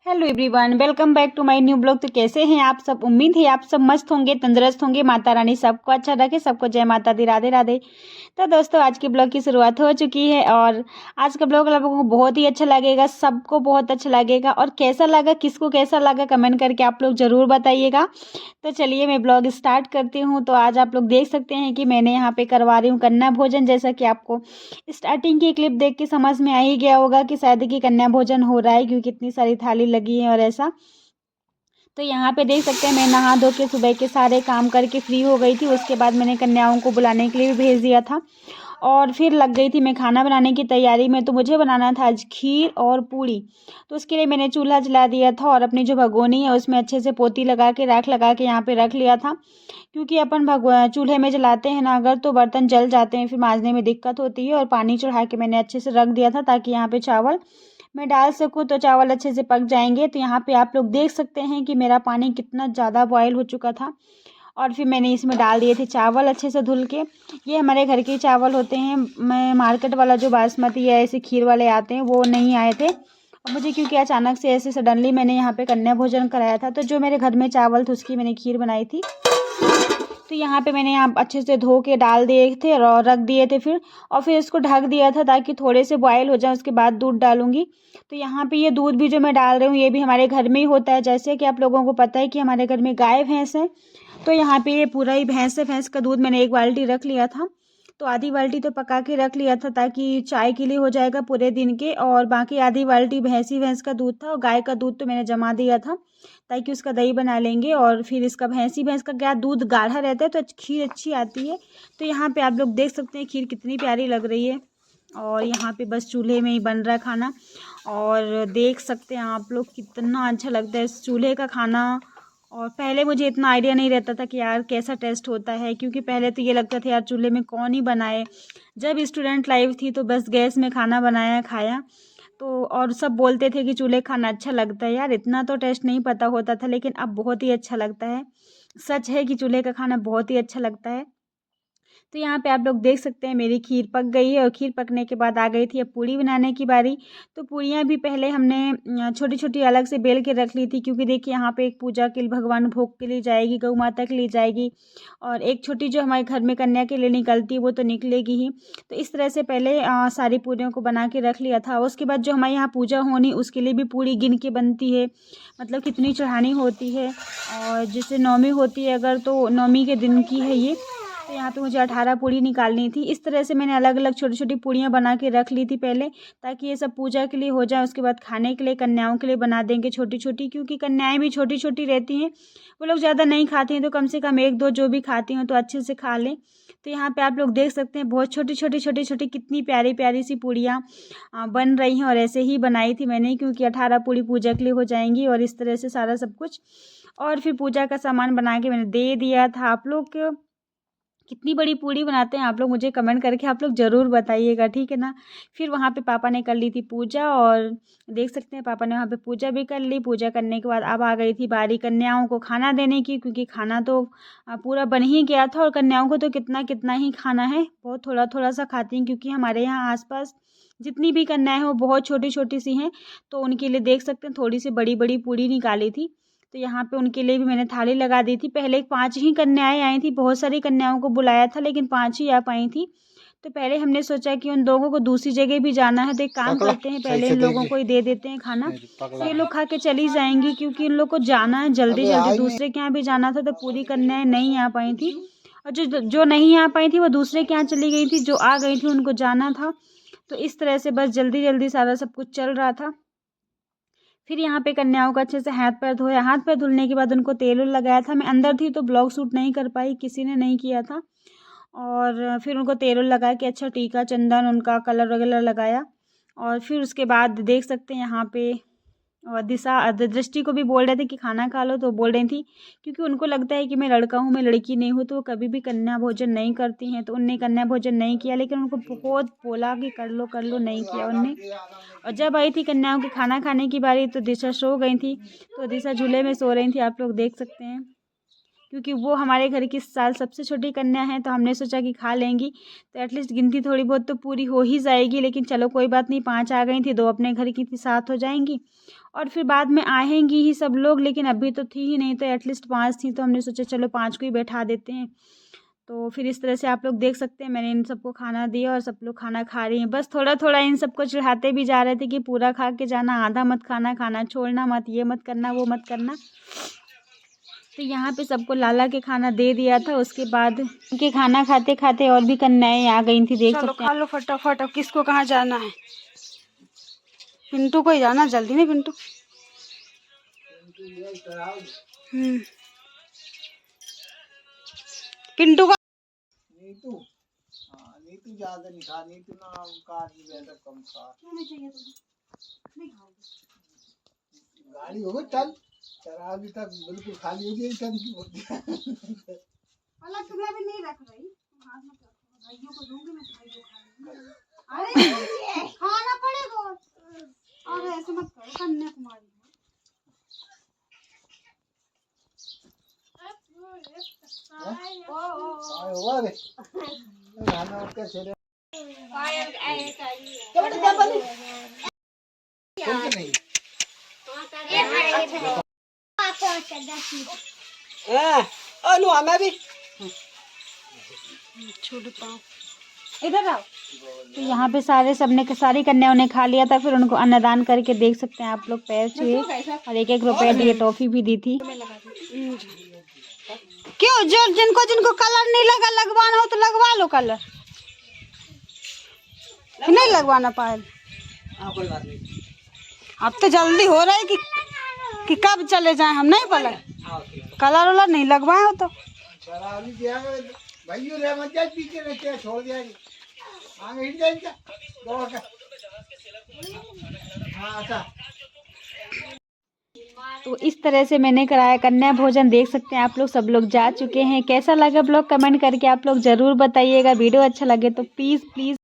Hello everyone, welcome back to my new blog. तो कैसे हैं आप सब? उम्मीद है आप सब मस्त होंगे, तंदुरुस्त होंगे। माता रानी सबको अच्छा रखे, सबको जय माता दी, राधे राधे। तो दोस्तों, आज के ब्लॉग की शुरुआत हो चुकी है और आज का ब्लॉग आप लोगों को बहुत ही अच्छा लगेगा, सबको बहुत अच्छा लगेगा। और कैसा लगा, किसको कैसा लगा, कमेंट करके आप लोग ज़रूर बताइएगा। तो चलिए मैं ब्लॉग स्टार्ट करती हूँ। तो आज आप लोग देख सकते हैं कि मैंने यहाँ पे करवा रही हूँ कन्या भोजन। जैसा कि आपको स्टार्टिंग की क्लिप देख के समझ में आ ही गया होगा कि शायद कि कन्या भोजन हो रहा है, क्योंकि इतनी सारी थाली लगी है और ऐसा। तो यहाँ पे देख सकते हैं मैं नहा धो के सुबह के सारे काम करके फ्री हो गई थी। उसके बाद मैंने कन्याओं को बुलाने के लिए भी भेज दिया था और फिर लग गई थी मैं खाना बनाने की तैयारी में। तो मुझे बनाना था आज खीर और पूड़ी। तो उसके लिए मैंने चूल्हा जला दिया था और अपनी जो भगोनी है उसमें अच्छे से पोती लगा के राख लगा के यहाँ पे रख लिया था। क्योंकि अपन चूल्हे में जलाते हैं ना अगर, तो बर्तन जल जाते हैं, फिर मांजने में दिक्कत होती है। और पानी चढ़ा के मैंने अच्छे से रख दिया था ताकि यहाँ पे चावल मैं डाल सकूँ, तो चावल अच्छे से पक जाएंगे। तो यहाँ पे आप लोग देख सकते हैं कि मेरा पानी कितना ज़्यादा बॉयल हो चुका था और फिर मैंने इसमें डाल दिए थे चावल अच्छे से धुल के। ये हमारे घर के चावल होते हैं। मैं मार्केट वाला जो बासमती या ऐसे खीर वाले आते हैं वो नहीं आए थे। और मुझे क्योंकि अचानक से ऐसे सडनली मैंने यहाँ पे कन्या भोजन कराया था, तो जो मेरे घर में चावल थे उसकी मैंने खीर बनाई थी। तो यहाँ पे मैंने यहाँ अच्छे से धो के डाल दिए थे और रख दिए थे फिर। और फिर इसको ढक दिया था ताकि थोड़े से बॉयल हो जाए, उसके बाद दूध डालूंगी। तो यहाँ पे ये दूध भी जो मैं डाल रही हूँ ये भी हमारे घर में ही होता है। जैसे कि आप लोगों को पता है कि हमारे घर में गाय भैंस है। तो यहाँ पे ये पूरा ही भैंस का दूध मैंने 1 बाल्टी रख लिया था। तो आधी बाल्टी तो पका के रख लिया था ताकि चाय के लिए हो जाएगा पूरे दिन के, और बाकी आधी बाल्टी भैंस का दूध था। और गाय का दूध तो मैंने जमा दिया था ताकि उसका दही बना लेंगे। और फिर इसका भैंस का क्या दूध गाढ़ा रहता है तो खीर अच्छी आती है। तो यहाँ पे आप लोग देख सकते हैं खीर कितनी प्यारी लग रही है। और यहाँ पे बस चूल्हे में ही बन रहा है खाना। और देख सकते हैं आप लोग कितना अच्छा लगता है इस चूल्हे का खाना। और पहले मुझे इतना आइडिया नहीं रहता था कि यार कैसा टेस्ट होता है, क्योंकि पहले तो ये लगता था यार चूल्हे में कौन ही बनाए। जब स्टूडेंट लाइफ थी तो बस गैस में खाना बनाया खाया। तो और सब बोलते थे कि चूल्हे खाना अच्छा लगता है। यार इतना तो टेस्ट नहीं पता होता था, लेकिन अब बहुत ही अच्छा लगता है। सच है कि चूल्हे का खाना बहुत ही अच्छा लगता है। तो यहाँ पे आप लोग देख सकते हैं मेरी खीर पक गई है और खीर पकने के बाद आ गई थी अब पूड़ी बनाने की बारी। तो पूड़ियाँ भी पहले हमने छोटी छोटी अलग से बेल के रख ली थी, क्योंकि देखिए यहाँ पे एक पूजा के लिए भगवान भोग के लिए जाएगी, गौ माता के लिए जाएगी, और एक छोटी जो हमारे घर में कन्या के लिए निकलती है वो तो निकलेगी ही। तो इस तरह से पहले सारी पूड़ियों को बना के रख लिया था। उसके बाद जो हमारे यहाँ पूजा होनी उसके लिए भी पूड़ी गिन के बनती है, मतलब कितनी चढ़ानी होती है। और जैसे नौमी होती है अगर, तो नौमी के दिन की है ये। तो यहाँ पे मुझे 18 पूड़ी निकालनी थी। इस तरह से मैंने अलग अलग छोटी छोटी पूड़ियाँ बना के रख ली थी पहले, ताकि ये सब पूजा के लिए हो जाए। उसके बाद खाने के लिए कन्याओं के लिए बना देंगे छोटी छोटी, क्योंकि कन्याएं भी छोटी छोटी रहती हैं, वो लोग ज़्यादा नहीं खाती हैं। तो कम से कम 1-2 जो भी खाती हैं तो अच्छे से खा लें। तो यहाँ पे आप लोग देख सकते हैं बहुत छोटी छोटी कितनी प्यारी प्यारी सी पूड़ियाँ बन रही हैं। और ऐसे ही बनाई थी मैंने, क्योंकि 18 पूड़ी पूजा के लिए हो जाएंगी। और इस तरह से सारा सब कुछ, और फिर पूजा का सामान बना के मैंने दे दिया था। आप लोग कितनी बड़ी पूड़ी बनाते हैं आप लोग मुझे कमेंट करके आप लोग ज़रूर बताइएगा, ठीक है ना। फिर वहाँ पे पापा ने कर ली थी पूजा, और देख सकते हैं पापा ने वहाँ पे पूजा भी कर ली। पूजा करने के बाद अब आ गई थी बारी कन्याओं को खाना देने की, क्योंकि खाना तो पूरा बन ही गया था। और कन्याओं को तो कितना कितना ही खाना है, बहुत थोड़ा थोड़ा सा खाती हैं, क्योंकि हमारे यहाँ आसपास जितनी भी कन्याएं हैं वो बहुत छोटी छोटी सी हैं। तो उनके लिए देख सकते हैं थोड़ी सी बड़ी बड़ी पूड़ी निकाली थी। तो यहाँ पे उनके लिए भी मैंने थाली लगा दी थी। पहले 5 ही कन्याएं आई थी, बहुत सारी कन्याओं को बुलाया था लेकिन 5 ही आ पाई थी। तो पहले हमने सोचा कि उन लोगों को दूसरी जगह भी जाना है, तो एक काम करते हैं पहले इन लोगों को ही दे देते हैं खाना, तो ये लोग खा के चली जाएंगी। क्योंकि इन लोग को जाना है जल्दी जल्दी, दूसरे के यहाँ भी जाना था। तो पूरी कन्याएं नहीं आ पाई थी, और जो जो नहीं आ पाई थी वो दूसरे के यहाँ चली गई थी, जो आ गई थी उनको जाना था। तो इस तरह से बस जल्दी जल्दी सारा सब कुछ चल रहा था। फिर यहाँ पे कन्याओं का अच्छे से हाथ पैर धोया। हाथ पैर धुलने के बाद उनको तेल उल लगाया था। मैं अंदर थी तो ब्लॉग शूट नहीं कर पाई, किसी ने नहीं किया था। और फिर उनको तेल उल लगा के अच्छा टीका चंदन उनका कलर वगैरह लगाया। और फिर उसके बाद देख सकते हैं यहाँ पे और दिशा दृष्टि को भी बोल रहे थे कि खाना खा लो, तो बोल रही थी क्योंकि उनको लगता है कि मैं लड़का हूँ मैं लड़की नहीं हूँ, तो वो कभी भी कन्या भोजन नहीं करती हैं। तो उनने कन्या भोजन नहीं किया, लेकिन उनको बहुत बोला कि कर लो, नहीं किया उनने। और जब आई थी कन्याओं के खाना खाने की बारी तो दिशा सो गई थी। तो दिशा झूले में सो रही थी, आप लोग देख सकते हैं, क्योंकि वो हमारे घर की इस साल सबसे छोटी कन्या है, तो हमने सोचा कि खा लेंगी तो एटलीस्ट गिनती थोड़ी बहुत तो पूरी हो ही जाएगी। लेकिन चलो कोई बात नहीं, 5 आ गई थी, 2 अपने घर की थी, 7 हो जाएंगी और फिर बाद में आएंगी ही सब लोग। लेकिन अभी तो थी ही नहीं, तो एटलीस्ट 5 थी, तो हमने सोचा चलो 5 को ही बैठा देते हैं। तो फिर इस तरह से आप लोग देख सकते हैं मैंने इन सबको खाना दिया और सब लोग खाना खा रही हैं। बस थोड़ा थोड़ा इन सबको चढ़ाते भी जा रहे थे कि पूरा खा के जाना, आधा मत खाना, खाना छोड़ना मत, ये मत करना वो मत करना। तो यहाँ पे सबको लाला के खाना दे दिया था। उसके बाद उनके खाना खाते खाते और भी कन्याएं आ गई थी, देख सकते हैं। खा लो फटाफट। अब किसको कहाँ जाना है? पिंटू को ही जाना, जल्दी नहीं पिंटू। पिंटू का नीतू, हाँ नीतू ज्यादा नहीं खा, नीतू ना कार की ज्यादा कम खा। नहीं चाहिए तुम्हें, नहीं खाओगे। गाड़ी हो गई चल, चला अभी तक बिल्कुल खाली हो गई टंकी होती है। अलग तुम्हें भी नहीं रख रही, हाथ में रखो, भाइयों को दूंगी मैं, भाइयों खा लेंगे। अरे खाना पड़ेगा और ऐसे मत करो, कन्याकुमारी हुआ रे खाना उसका छेड़े नहीं। अनु हमें भी छोड़ पाओ, इधर आओ। तो यहाँ पे सारी कन्याओं ने खा लिया था। फिर उनको अन्नदान करके देख सकते हैं आप लोग पैर छुए और 1-1 रुपए दिए, टॉफी भी दी थी। क्यों? जो जिनको कलर नहीं लगा लगवाना हो तो लगवा लो कलर, नहीं लगवाना पायल। कोई बात नहीं, अब तो जल्दी हो रहा है कि कब चले जाएं हम, नहीं पलक कलर वलर नहीं लगवाए हो तो भाइयों रे मत जा, पीछे रहते छोड़ दिया आगे हिट जाए क्या दौड़ का। हाँ अच्छा, तो इस तरह से मैंने कराया कन्या भोजन, देख सकते हैं आप लोग। सब लोग जा चुके हैं। कैसा लगा ब्लॉग कमेंट करके आप लोग ज़रूर बताइएगा। वीडियो अच्छा लगे तो प्लीज़